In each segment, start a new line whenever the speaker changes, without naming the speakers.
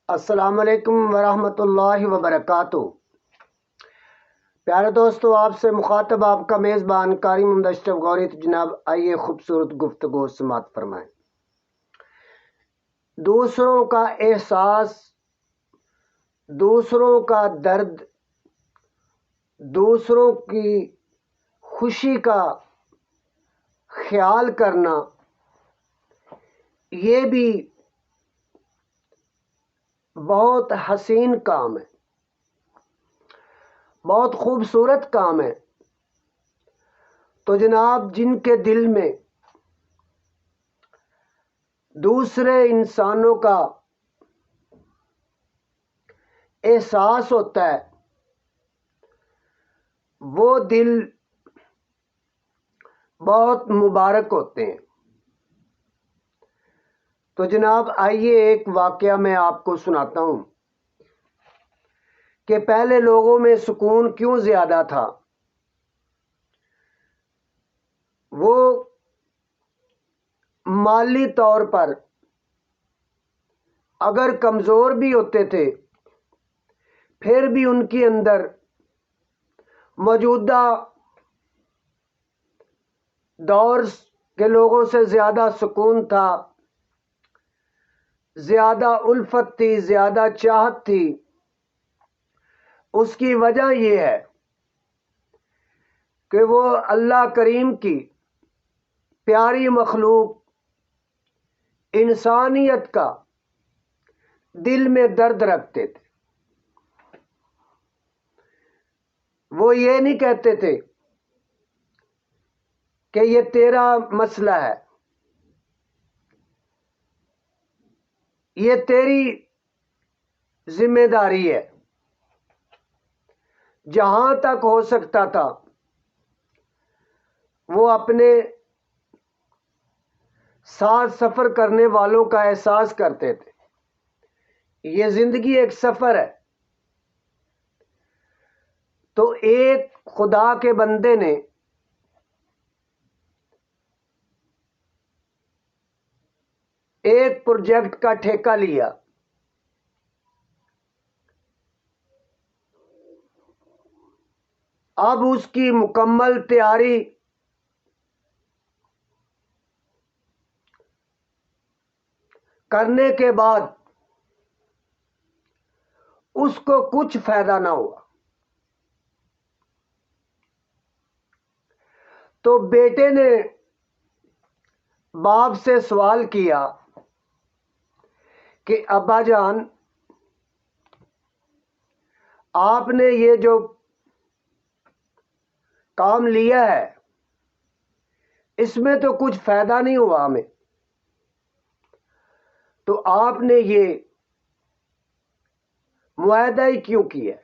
السلام علیکم ورحمۃ اللہ وبرکاتہ۔ پیارے دوستو، آپ سے مخاطب آپ کا میزبان قاری محمد اشرف غوری۔ تو جناب آئیے خوبصورت گفتگو سماعت فرمائیں۔ دوسروں کا احساس، دوسروں کا درد، دوسروں کی خوشی کا خیال کرنا، یہ بھی بہت حسین کام ہے، بہت خوبصورت کام ہے۔ تو جناب، جن کے دل میں دوسرے انسانوں کا احساس ہوتا ہے، وہ دل بہت مبارک ہوتے ہیں۔ تو جناب آئیے ایک واقعہ میں آپ کو سناتا ہوں کہ پہلے لوگوں میں سکون کیوں زیادہ تھا۔ وہ مالی طور پر اگر کمزور بھی ہوتے تھے، پھر بھی ان کے اندر موجودہ دور کے لوگوں سے زیادہ سکون تھا، زیادہ الفت تھی، زیادہ چاہت تھی۔ اس کی وجہ یہ ہے کہ وہ اللہ کریم کی پیاری مخلوق انسانیت کا دل میں درد رکھتے تھے۔ وہ یہ نہیں کہتے تھے کہ یہ تیرا مسئلہ ہے، یہ تیری ذمہ داری ہے۔ جہاں تک ہو سکتا تھا وہ اپنے ساتھ سفر کرنے والوں کا احساس کرتے تھے۔ یہ زندگی ایک سفر ہے۔ تو ایک خدا کے بندے نے ایک پروجیکٹ کا ٹھیکہ لیا۔ اب اس کی مکمل تیاری کرنے کے بعد اس کو کچھ فائدہ نہ ہوا۔ تو بیٹے نے باپ سے سوال کیا کہ ابا جان، آپ نے یہ جو کام لیا ہے، اس میں تو کچھ فائدہ نہیں ہوا ہمیں، تو آپ نے یہ معاہدہ ہی کیوں کیا؟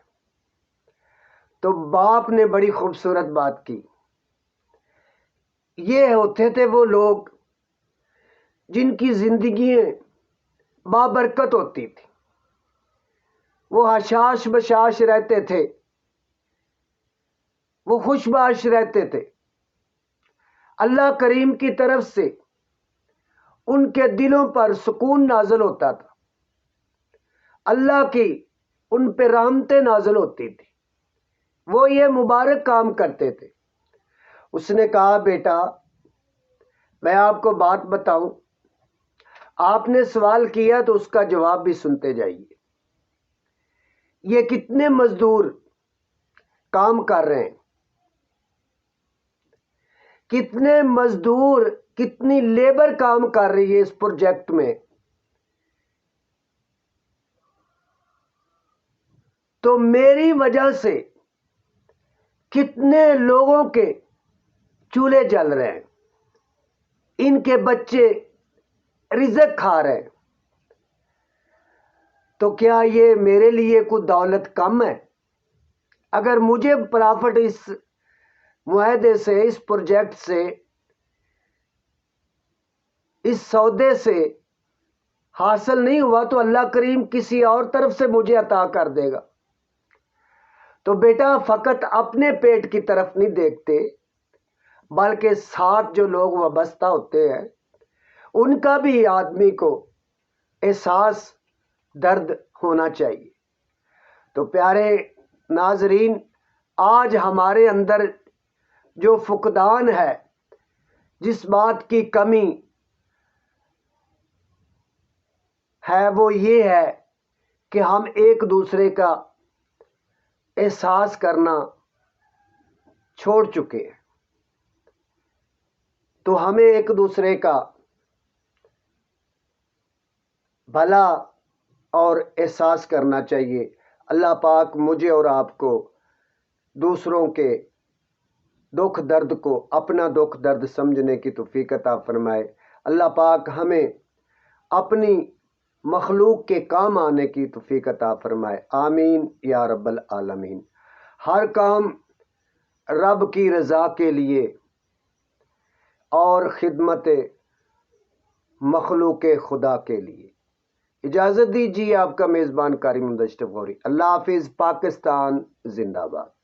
تو باپ نے بڑی خوبصورت بات کی۔ یہ ہوتے تھے وہ لوگ جن کی زندگی بابرکت ہوتی تھی، وہ حشاش بشاش رہتے تھے، وہ خوش باش رہتے تھے۔ اللہ کریم کی طرف سے ان کے دلوں پر سکون نازل ہوتا تھا، اللہ کی ان پہ رحمتیں نازل ہوتی تھی۔ وہ یہ مبارک کام کرتے تھے۔ اس نے کہا، بیٹا میں آپ کو بات بتاؤں، آپ نے سوال کیا تو اس کا جواب بھی سنتے جائیے۔ یہ کتنے مزدور کام کر رہے ہیں، کتنے مزدور، کتنی لیبر کام کر رہی ہے اس پروجیکٹ میں؟ تو میری وجہ سے کتنے لوگوں کے چولہے جل رہے ہیں، ان کے بچے رزق کھا رہے ہیں۔ تو کیا یہ میرے لیے کوئی دولت کم ہے؟ اگر مجھے پرافٹ اس معاہدے سے، اس پروجیکٹ سے، اس سودے سے حاصل نہیں ہوا تو اللہ کریم کسی اور طرف سے مجھے عطا کر دے گا۔ تو بیٹا فقط اپنے پیٹ کی طرف نہیں دیکھتے، بلکہ ساتھ جو لوگ وابستہ ہوتے ہیں ان کا بھی آدمی کو احساس درد ہونا چاہیے۔ تو پیارے ناظرین، آج ہمارے اندر جو فقدان ہے، جس بات کی کمی ہے وہ یہ ہے کہ ہم ایک دوسرے کا احساس کرنا چھوڑ چکے ہیں۔ تو ہمیں ایک دوسرے کا بھلا اور احساس کرنا چاہیے۔ اللہ پاک مجھے اور آپ کو دوسروں کے دکھ درد کو اپنا دکھ درد سمجھنے کی توفیق عطا فرمائے۔ اللہ پاک ہمیں اپنی مخلوق کے کام آنے کی توفیق عطا فرمائے، آمین یا رب العالمین۔ ہر کام رب کی رضا کے لیے اور خدمت مخلوق خدا کے لیے۔ اجازت دیجیے، آپ کا میزبان قاری ممدحت اشرف غوری۔ اللہ حافظ۔ پاکستان زندہ باد۔